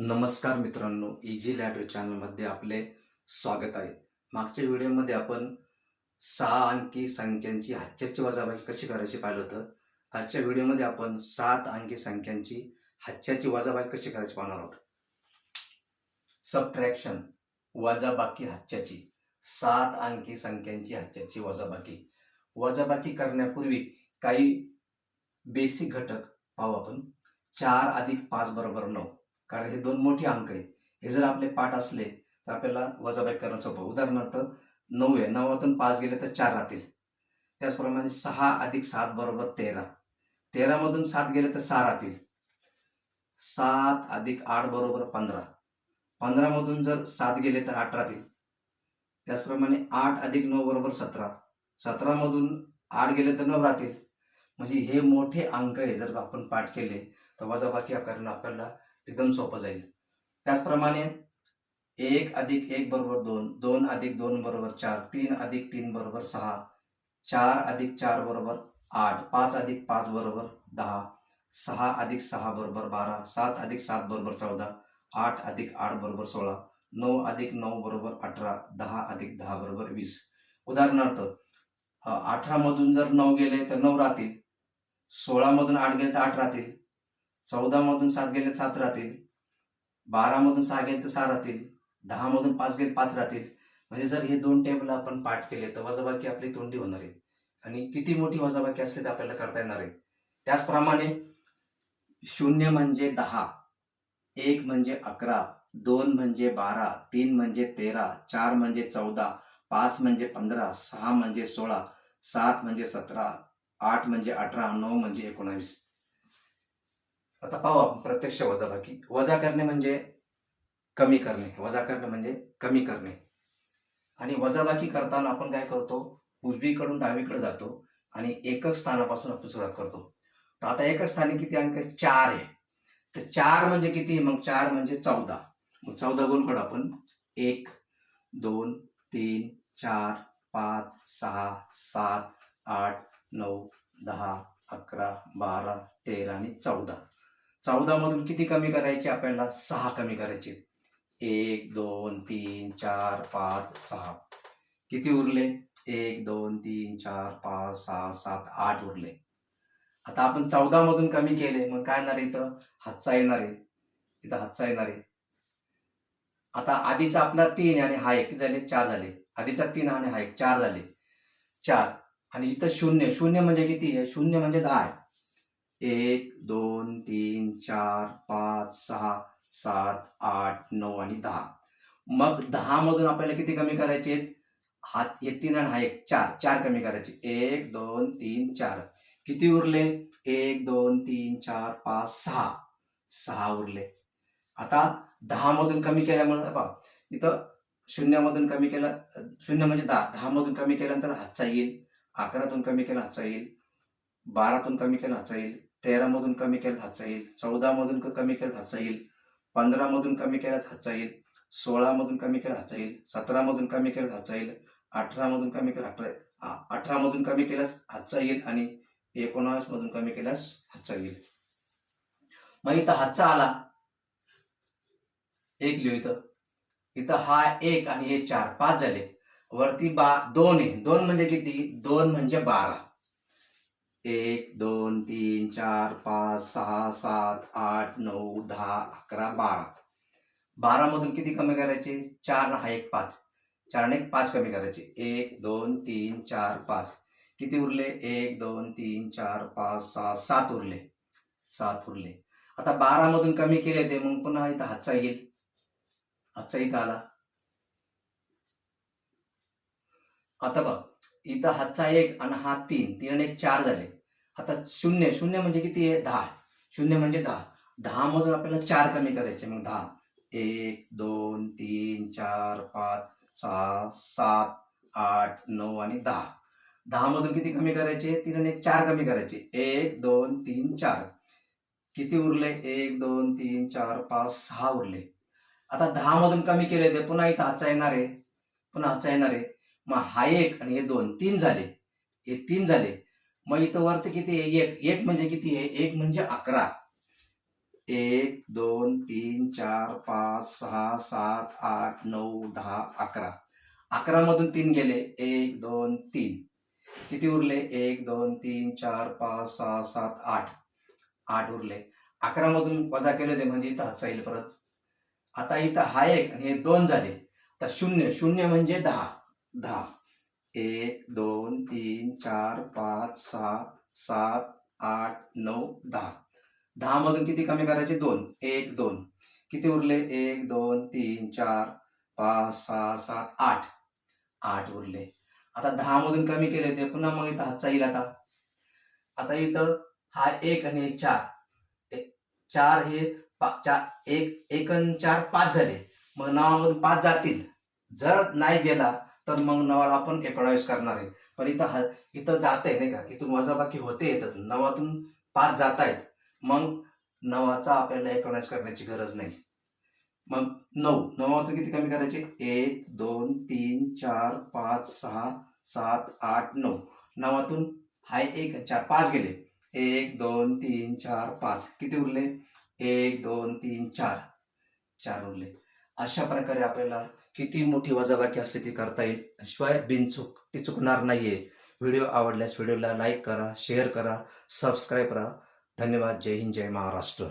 नमस्कार मित्रांनो, easy ladder चॅनलमध्ये आपले स्वागत आहे. मागच्या व्हिडिओमध्ये आपण 6 अंकी संख्यांची हातच्याची वजाबाकी कशी करायची पाहिलं होतं. आजच्या व्हिडिओमध्ये आपण 7 अंकी संख्यांची हातच्याची वजाबाकी कशी करायची पाहणार आहोत. सबट्रॅक्शन, वजाबाकी हातच्याची. 7 अंकी संख्यांची हातच्याची वजाबाकी. वजाबाकी करण्यापूर्वी काही बेसिक घटक पाहू आपण. 4 अधिक 5 बरोबर 9. कारण हे दोन मोठे अंक आहे. हे जर आपले पाठ असले तर आपल्याला वजाबाकी करणं सोपं. उदाहरणार्थ 9 आहे, 9तून 5 गेले तर 4 राहतील. त्याचप्रमाणे 6 अधिक 7 बरोबर 13. 13मधून 7 गेले तर 6 राहतील. 7 अधिक 8 बरोबर 15. 15मधून जर 7 गेले तर 8 राहतील. त्याचप्रमाणे 8 अधिक 9 बरोबर 17. 17मधून 8 गेले तर 9 राहतील. म्हणजे हे मोठे अंक आहे, जर आपण पाठ केले तर वजाबाकी करणं आपल्याला एकदम सोपं जाईल. त्याचप्रमाणे 1 अधिक 1 बरोबर 2, 2 अधिक 2 बरोबर 4, 3 अधिक 3 बरोबर 6, 4 अधिक 4 बरोबर 8, 5 अधिक 5 बरोबर 10, 6 अधिक 6 बरोबर 12, 7 अधिक 7 बरोबर 14, 8 अधिक 8 बरोबर 16, 9 अधिक 9 बरोबर 18, 10 अधिक 10 बरोबर 20. उदाहरणार्थ 18मधून जर 9 गेले तर 9 राहतील. 16मधून 8 गेले तर 8 राहतील. 14मधून 7 गेले तर 7 राहतील. 12मधून 6 गेले तर 6 राहतील. 10मधून 5 गेले 5 राहतील. म्हणजे जर हे दोन टेबल आपण पाठ केले तर वजाबाकी आपली तोंडी होणार आहे. आणि किती मोठी वजाबाकी असली तर आपल्याला करता येणार आहे. त्याचप्रमाणे 0 म्हणजे 10, 1 म्हणजे 11, 2 म्हणजे 12, 3 म्हणजे 13, 4 म्हणजे 14, 5 म्हणजे 15, 6 म्हणजे 16, 7 म्हणजे 17, 8 म्हणजे 18, 9 म्हणजे 19. आता पाहू आपण प्रत्यक्ष वजाबाकी. वजा करणे म्हणजे कमी करणे. वजा करणे म्हणजे कमी करणे. आणि वजाबाकी करताना आपण काय करतो, उजवीकडून डावीकडे जातो आणि एकक स्थानापासून आपण सुरुवात करतो. तर आता एकक स्थानी किती अंक आहे? 4 आहे. तर 4 म्हणजे किती? मग 4 म्हणजे 14. मग 14 गोल काढू आपण. 1 2 3 4 5 6 7 8 9 10 11 12 13 आणि 14. 14 मधून किती कमी करायचे आपल्याला? 6 कमी करायचे. 1 2 3 4 5 6. किती उरले? 1 2 3 4 5 6 7 8 उरले. आता आपण 14 मधून कमी केले, मग काय येणार आहे? इथं हातचा येणार आहे. इथं हातचा येणार आहे. आता आधीचा आपला 3 आणि हा 1 झाले, 4 झाले. आधीचा 3 आणि हा 1 4 झाले. 4 आणि इथं 0. 0 म्हणजे किती आहे? 0 म्हणजे 10 आहे. 1 2 3 4 5 6 7 8 9 आणि 10. मग 10 मधून आपल्याला किती कमी करायचे? हात हे 3 आणि हा 1 4. 4 कमी करायचे. 1 2 3 4. किती उरले? 1 2 3 4 5 6. 6 उरले. आता 10 मधून कमी केल्यामुळे पहा इथं 0 मधून कमी केलं. 0 म्हणजे 10. 10 मधून कमी केल्यानंतर हातचा येईल. 11तून कमी केला हातचा येईल. 12तून कमी केला हातचा येईल. 13मधून कमी केला हातचा येईल. 14मधून कमी केला हातचा येईल. 15मधून कमी केला हातचा येईल. 16मधून कमी केला हातचा येईल. 17मधून कमी केला हातचा येईल. 18मधून कमी केला 18मधून कमी केल्यास हातचा येईल आणि 19मधून कमी केल्यास हातचा येईल. मग इथं हातचा आला 1 लिहू. इथं हा 1 आणि हे 4 5 झाले. वरती 2 आहे. 2 म्हणजे किती? 2 म्हणजे 12. 1 2 3 4 5 6 7 8 9 10 11 12. 12 मधून किती कमी करायचे? 4 हा 1 5. 4 ने 5 कमी करायचे. 1 2 3 4 5. किती उरले? 1 2 3 4 5 6 7 उरले. 7 उरले. आता 12 मधून कमी केले ते, मग पुन्हा इथं हातचा येईल. हातचा इथं आला. आता बघ इथं हातचा 1 आणि हा 3. 3 आणि 1 4 झाले. आता 0. 0 म्हणजे किती आहे? 10. 0 म्हणजे 10. 10 मधून आपल्याला 4 कमी करायचे. मग 10. 1 2 3 4 5 6 7 8 9 आणि 10. 10 मधून किती कमी करायचे? 3 आणि 1 4 कमी करायचे. 1 2 3 4. किती उरले? 1 2 3 4 5 6 उरले. आता 10 मधून कमी केले ते, पुन्हा इथं हातचा येणार आहे. पुन्हा हातचा येणार आहे. मग हा 1 आणि हे 2 3 झाले. हे 3 झाले. मग इथं वरती किती आहे? 1. 1 म्हणजे किती आहे? 1 म्हणजे 11. 1 2 3 4 5 6 7 8 9 10 11. 11 मधून 3 गेले 1 2 3. किती उरले 1 2 3 4 5 6 7 8. 8 उरले. 11 मधून वजा केले ते म्हणजे इथं हातचा येईल परत. आता इथं हा 1 आणि हे 2 झाले. तर 0 0 म्हणजे 10. 10 1 2 3 4 5 6 7 8 9 10. 10 मधून किती कमी करायचे 2. 1 2. किती उरले 1 2 3 4 5 6 7 8. 8 उरले. आता 10 मधून कमी केले ते पुन्हा मग इथं हातचा येईल आता. आता इथं हा 1 आणि 4. 4 हे 1 आणि 4 5 झाले. मग 9मधून 5 जातील. जर नाही गेला तर मग 9ला आपण 19 करणार आहे. पण इथं जात आहे नाही का, इथून वजाबाकी होते येतात 9तून 5 जात आहेत. मग 9चा आपल्याला 19 करण्याची गरज नाही. मग 9तून किती कमी करायचे 1 2 3 4 5 6 7 8 9. 9तून हा 1 4 5 गेले. 1 2 3 4 5. किती उरले 1 2 3 4. 4 उरले. अशा प्रकारे आपल्याला किती मोठी वजाबाकी असली ती करता येईल. शिवाय बिनचूक ती चुकणार नाहीये. व्हिडिओ आवडल्यास व्हिडिओला लाईक करा, शेअर करा, सबस्क्राईब करा. धन्यवाद. जय हिंद, जय महाराष्ट्र.